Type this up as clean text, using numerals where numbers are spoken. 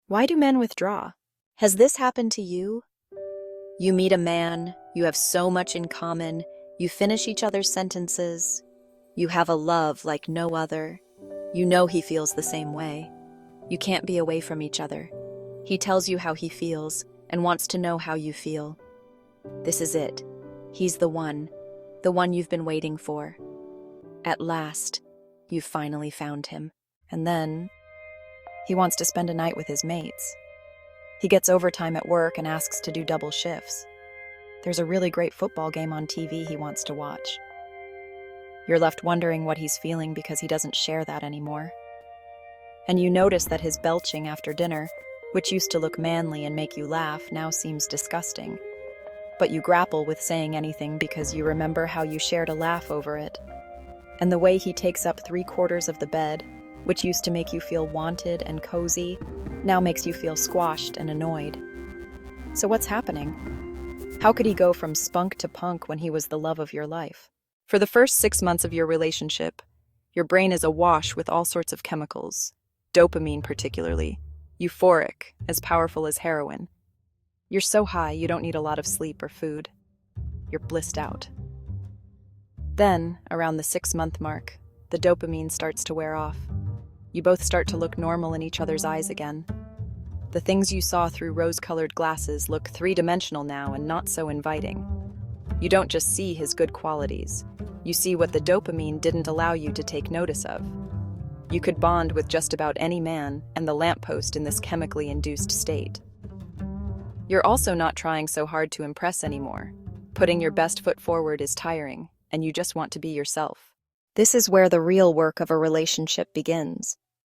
Why do men withdraw? Has this happened to you? You meet a man, you have so much in common, you finish each other's sentences, you have a love like no other. You know he feels the same way. You can't be away from each other. He tells you how he feels and wants to know how you feel. This is it. He's the one you've been waiting for. At last, you've finally found him. And then, he wants to spend a night with his mates. He gets overtime at work and asks to do double shifts. There's a really great football game on TV he wants to watch. You're left wondering what he's feeling because he doesn't share that anymore. And you notice that his belching after dinner, which used to look manly and make you laugh, now seems disgusting. But you grapple with saying anything because you remember how you shared a laugh over it. And the way he takes up 3/4 of the bed, which used to make you feel wanted and cozy, now makes you feel squashed and annoyed. So what's happening? How could he go from spunk to punk when he was the love of your life? For the first 6 months of your relationship, your brain is awash with all sorts of chemicals, dopamine particularly, euphoric, as powerful as heroin. You're so high you don't need a lot of sleep or food. You're blissed out. Then, around the 6-month mark, the dopamine starts to wear off. You both start to look normal in each other's eyes again. The things you saw through rose-colored glasses look three-dimensional now and not so inviting. You don't just see his good qualities. You see what the dopamine didn't allow you to take notice of. You could bond with just about any man and the lamppost in this chemically induced state. You're also not trying so hard to impress anymore. Putting your best foot forward is tiring, and you just want to be yourself. This is where the real work of a relationship begins.